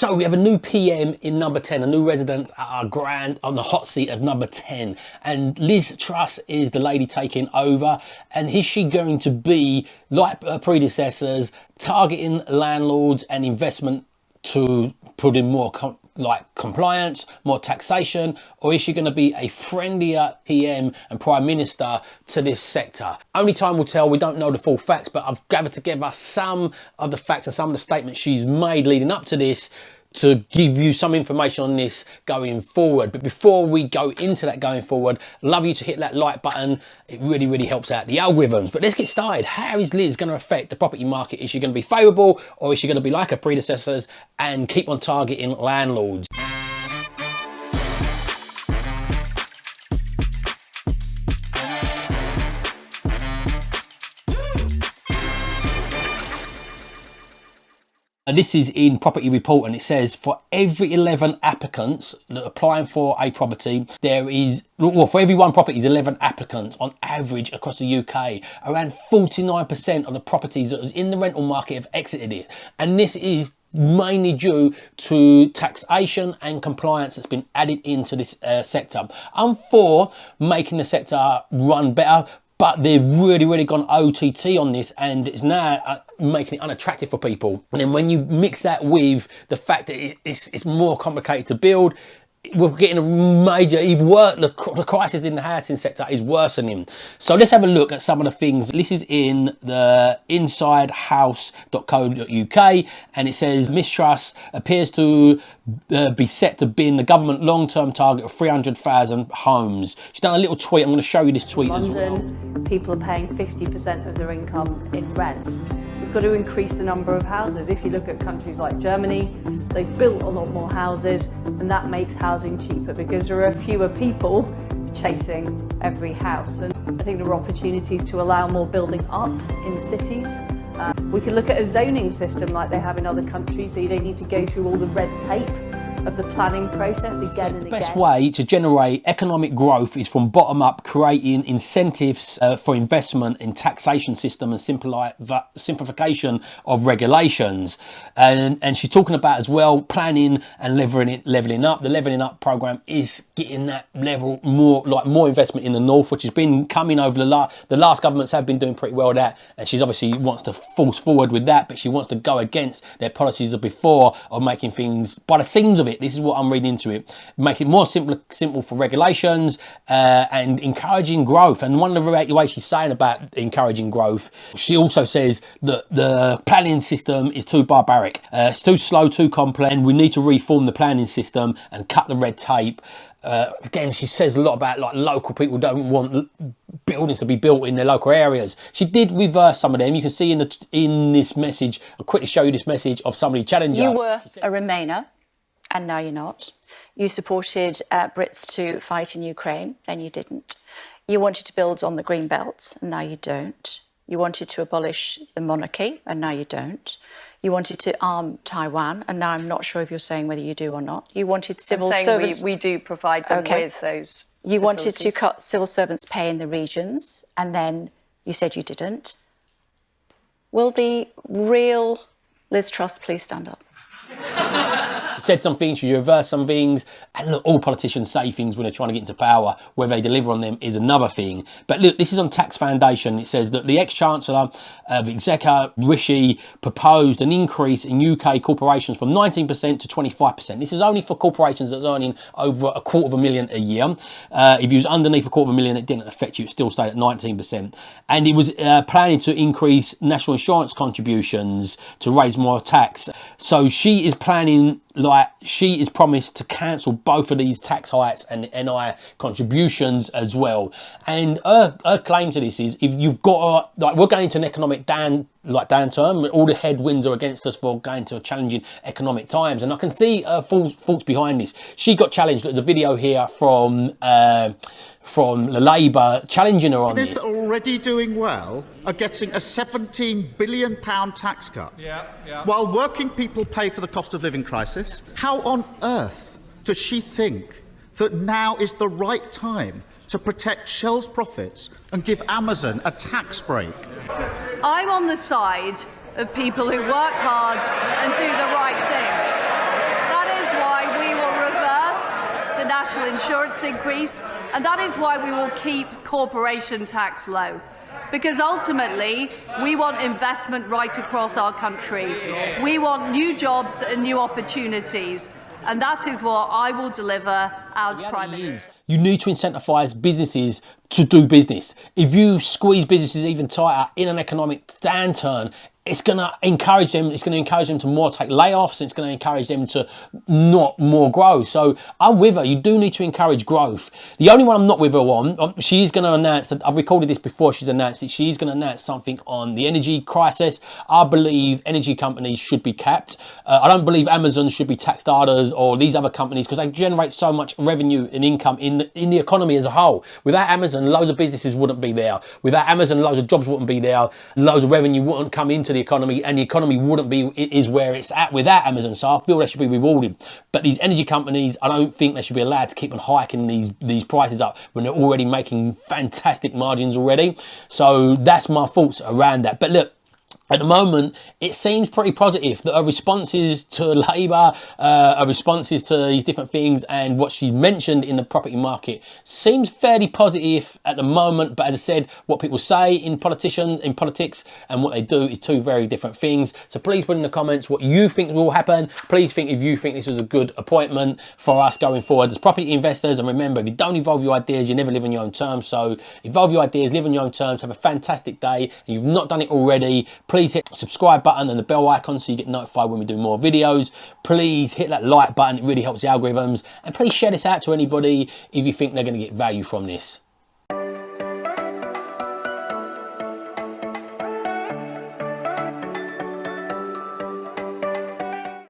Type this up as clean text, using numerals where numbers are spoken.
So we have a new PM in number 10, a new resident on the hot seat of number 10. And Liz Truss is the lady taking over. And is she going to be, like her predecessors, targeting landlords and investment to put in more compliance, more taxation, or is she going to be a friendlier PM and Prime Minister to this sector? Only time will tell. We don't know the full facts, but I've gathered together some of the facts and some of the statements she's made leading up to this to give you some information on this going forward. But before we go into that going forward, I'd love you to hit that like button. It really, really helps out the algorithms. But let's get started. How is Liz going to affect the property market? Is she going to be favourable, or is she going to be like her predecessors and keep on targeting landlords? And this is in Property Report, and it says for every 11 applicants that are applying for a property, there is, well, for every one property is 11 applicants on average across the UK. Around 49% of the properties that was in the rental market have exited it. And this is mainly due to taxation and compliance that's been added into this sector. I'm for making the sector run better, but they've really gone OTT on this, and it's now making it unattractive for people. And then when you mix that with the fact that it's more complicated to build, we're getting a major, even worse, the crisis in the housing sector is worsening. So let's have a look at some of the things. This is in the insidehouse.co.uk, and it says Miss Truss appears to be set to bin the government long-term target of 300,000 homes. She's done a little tweet. I'm going to show you this tweet as well. People are paying 50% of their income in rent. We've got to increase the number of houses. If you look at countries like Germany, they've built a lot more houses, and that makes housing cheaper because there are fewer people chasing every house. And I think there are opportunities to allow more building up in cities. We could look at a zoning system like they have in other countries, so you don't need to go through all the red tape of the planning process again and again. The best way to generate economic growth is from bottom up, creating incentives for investment in taxation system and simplification of regulations. And she's talking about as well planning and levelling up. The levelling up program is getting that level more investment in the north, which has been coming over the last governments have been doing pretty well at that. And she's obviously wants to force forward with that, but she wants to go against their policies of before of making things, by the seams of it, this is what I'm reading into it, make it more simple for regulations and encouraging growth. And one of the ways she's saying about encouraging growth, she also says that the planning system is too barbaric, it's too slow, too complex, and we need to reform the planning system and cut the red tape. Again, she says a lot about like local people don't want buildings to be built in their local areas. She did reverse some of them. You can see in this message, I'll quickly show you this message of somebody challenging her. You were a Remainer, and now you're not. You supported Brits to fight in Ukraine, then you didn't. You wanted to build on the Green Belt, and now you don't. You wanted to abolish the monarchy, and now you don't. You wanted to arm Taiwan, and now I'm not sure if you're saying whether you do or not. You wanted civil servants. We do provide them with those. You wanted to cut civil servants' pay in the regions, and then you said you didn't. Will the real Liz Truss please stand up? Said some things, she reversed some things, and look, all politicians say things when they're trying to get into power. Whether they deliver on them is another thing. But look, this is on Tax Foundation. It says that the ex-chancellor of Exchequer, Rishi, proposed an increase in UK corporations from 19% to 25%. This is only for corporations that's earning over $250,000 a year. If you was underneath $250,000, it didn't affect you. It still stayed at 19%. And it was planning to increase national insurance contributions to raise more tax. So she is planning, like, she is promised to cancel both of these tax hikes and NI contributions as well. And her claim to this is, if you've got, like, we're going into an economic downturn, all the headwinds are against us for going to challenging economic times. And I can see her thoughts behind this. She got challenged. There's a video here from the Labour challenging her on this. That are already doing well are getting a £17 billion tax cut. While working people pay for the cost of living crisis. How on earth does she think that now is the right time to protect Shell's profits and give Amazon a tax break? I'm on the side of people who work hard and do the right thing. national insurance increase, and that is why we will keep corporation tax low. Because ultimately, we want investment right across our country. We want new jobs and new opportunities. And that is what I will deliver as Prime Minister. You need to incentivise businesses to do business. If you squeeze businesses even tighter in an economic downturn, it's going to encourage them. It's going to encourage them to more take layoffs. It's going to encourage them to not more grow. So I'm with her. You do need to encourage growth. The only one I'm not with her on, she's going to announce that, I've recorded this before, she's announced it. She's going to announce something on the energy crisis. I believe energy companies should be capped. I don't believe Amazon should be taxed harder, or these other companies, because they generate so much revenue and income in the economy as a whole. Without Amazon, loads of businesses wouldn't be there. Without Amazon, loads of jobs wouldn't be there. Loads of revenue wouldn't come into the economy, and the economy wouldn't be is where it's at without Amazon. So I feel they should be rewarded. But these energy companies, I don't think they should be allowed to keep on hiking these prices up when they're already making fantastic margins already. So that's my thoughts around that. But look, at the moment, it seems pretty positive that her responses to Labour, her responses to these different things, and what she's mentioned in the property market seems fairly positive at the moment. But as I said, what people say in politics, and what they do is two very different things. So please put in the comments what you think will happen. Please think if you think this was a good appointment for us going forward as property investors. And remember, if you don't evolve your ideas, you never live on your own terms. So evolve your ideas, live on your own terms, have a fantastic day. If you've not done it already, please hit the subscribe button and the bell icon so you get notified when we do more videos. Please hit that like button, it really helps the algorithms. And please share this out to anybody if you think they're going to get value from this.